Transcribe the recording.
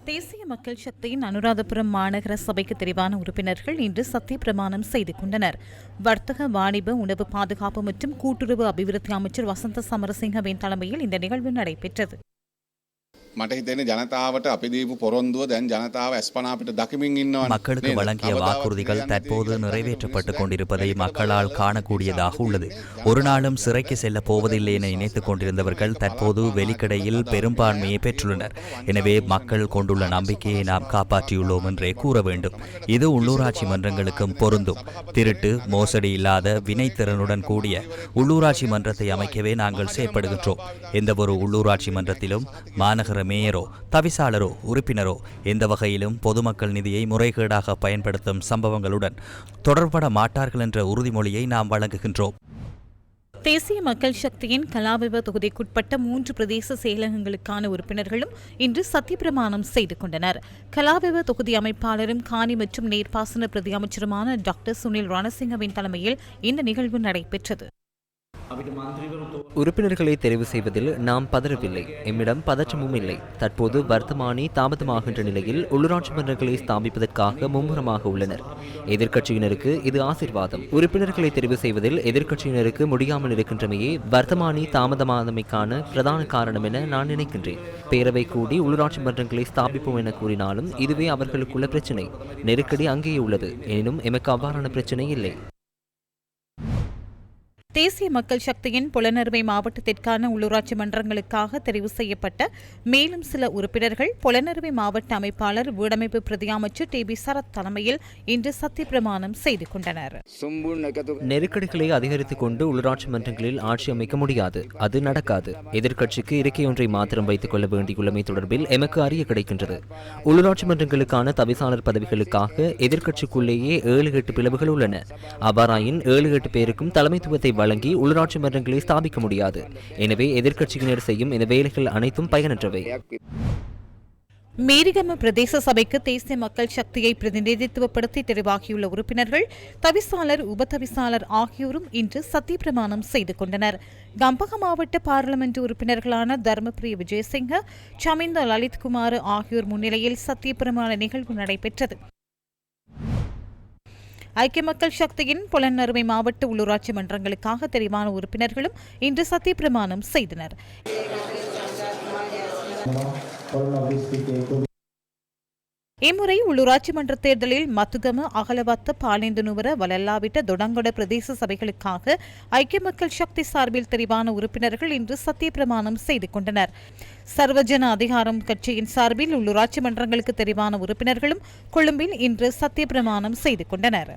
தேசிய மக்கள் சக்தியின் அனுராதபுரம் மாநகர சபைக்கு தெரிவான உறுப்பினர்கள் இன்று சத்திய பிரமாணம் செய்து கொண்டனர். வர்த்தக, வாணிப, உணவு பாதுகாப்பு மற்றும் கூட்டுறவு அபிவிருத்தி அமைச்சர் வசந்த சமரசிங்கவின் தலைமையில் இந்த நிகழ்வு நடைபெற்றது. மக்களுக்கு வழங்கிய வாக்குறுதிகள் தற்போது நிறைவேற்றப்பட்டுக் கொண்டிருப்பதை மக்களால் காணக்கூடியதாக உள்ளது. ஒரு நாளும் சிறைக்கு செல்ல போவதில்லை என நினைத்துக் கொண்டிருந்தவர்கள் தற்போது வெளிக்கடையில் பெரும்பான்மையை பெற்றுள்ளனர். எனவே மக்கள் கொண்டுள்ள நம்பிக்கையை நாம் காப்பாற்றியுள்ளோம் என்றே கூற வேண்டும். இது உள்ளூராட்சி மன்றங்களுக்கும் பொருந்தும். திருட்டு, மோசடி இல்லாத வினைத்திறனுடன் கூடிய உள்ளூராட்சி மன்றத்தை அமைக்கவே நாங்கள் செயற்படுகின்றோம். எந்தவொரு உள்ளூராட்சி மன்றத்திலும் மாநகர மேயரோ, தவிசாளரோ, உறுப்பினரோ எந்த வகையிலும் பொதுமக்கள் நிதியை முறைகேடாக பயன்படுத்தும் சம்பவங்களுடன் தொடர்பட மாட்டார்கள் என்ற உறுதிமொழியை நாம் வழங்குகின்றோம். தேசிய மக்கள் சக்தியின் கலாவிவ தொகுதிக்குட்பட்ட 3 பிரதேச செயலகங்களுக்கான உறுப்பினர்களும் இன்று சத்தியப்பிரமாணம் செய்து கொண்டனர். கலாவிவ தொகுதி அமைப்பாளரும் காணி மற்றும் நீர்ப்பாசன பிரதி அமைச்சருமான டாக்டர் சுனில் ரணசிங்கவின் தலைமையில் இந்த நிகழ்வு நடைபெற்றது. உறுப்பினர்களை தெரிவு செய்வதில் நாம் பதறவில்லை. எம்மிடம் பதற்றமும் இல்லை. தற்போது வர்த்தமானி தாமதமாகின்ற நிலையில் உள்ளூராட்சி மன்றங்களை ஸ்தாபிப்பதற்காக மும்முரமாக உள்ளனர். எதிர்க்கட்சியினருக்கு இது ஆசீர்வாதம். உறுப்பினர்களை தெரிவு செய்வதில் எதிர்க்கட்சியினருக்கு முடியாமல் இருக்கின்றமையே வர்த்தமானி தாமதமானமைக்கான பிரதான காரணம் என நான் நினைக்கின்றேன். பேரவை கூடி உள்ளூராட்சி மன்றங்களை ஸ்தாபிப்போம் என கூறினாலும் இதுவே அவர்களுக்குள்ள பிரச்சினை. நெருக்கடி அங்கேயே உள்ளது. எனினும் எமக்கு அவ்வாறான பிரச்சினை இல்லை. தேசிய மக்கள் சக்தியின் புலனறுவை மாவட்டத்திற்கான உள்ளூராட்சி மன்றங்களுக்காக தெரிவு செய்யப்பட்ட மேலும் சில உறுப்பினர்கள் புலனறுவை மாவட்ட அமைப்பாளர் வீடமைப்பு பிரதி அமைச்சர் டி பி சரத் தலைமையில் இன்று சத்தியப்பிரமாணம் செய்து கொண்டனர். நெருக்கடிகளை அதிகரித்துக் கொண்டு உள்ளூராட்சி மன்றங்களில் ஆட்சி அமைக்க முடியாது. அது நடக்காது. எதிர்க்கட்சிக்கு இருக்கையொன்றை மாத்திரம் வைத்துக் கொள்ள வேண்டியுள்ளமை தொடர்பில் எமக்கு அறிய கிடைக்கின்றது. உள்ளூராட்சி மன்றங்களுக்கான தவிசாளர் பதவிகளுக்காக எதிர்க்கட்சிக்குள்ளேயே 7-8 பிளவுகள் உள்ளன. அவ்வாறாயின் 7-8 பேருக்கும் தலைமைத்துவத்தை வழங்கி உள்ளூராட்சி மன்றங்களை ஸ்தாபிக்க முடியாது. எனவே எதிர்க்கட்சியினர் செய்யும் இந்த வேலைகள் அனைத்தும் பயனற்றவை. மேரிகம பிரதேச சபைக்கு தேசிய மக்கள் சக்தியை பிரதிநிதித்துவப்படுத்தி தெரிவாகியுள்ள உறுப்பினர்கள், தவிசாளர், உபதவிசாளர் ஆகியோரும் இன்று சத்தியப்பிரமாணம் செய்து கொண்டனர். கம்பக மாவட்ட பாராளுமன்ற உறுப்பினர்களான தர்மபிரிய விஜயசிங்க, சமிந்த லலித்குமார் ஆகியோர் முன்னிலையில் சத்தியப்பிரமாண நிகழ்வு நடைபெற்றது. ஐக்கிய மக்கள் சக்தியின் புலனறுவை மாவட்ட உள்ளூராட்சி மன்றங்களுக்காக தெரிவான உறுப்பினர்களும் இன்று சத்தியப்பிரமாணம் செய்தனர். இம்முறை உள்ளூராட்சி மன்ற தேர்தலில் மத்துகம, அகலவத்த, பாலேந்துனுவர, வலல்லாவிட்ட, தொடங்கொட பிரதேச சபைகளுக்காக ஐக்கிய மக்கள் சக்தி சார்பில் தெரிவான உறுப்பினர்கள் இன்று சத்தியப்பிரமாணம் செய்து கொண்டனர். சர்வஜன அதிகாரம் கட்சியின் சார்பில் உள்ளூராட்சி மன்றங்களுக்கு தெரிவான உறுப்பினர்களும் கொழும்பில் இன்று சத்தியப்பிரமாணம் செய்து கொண்டனர்.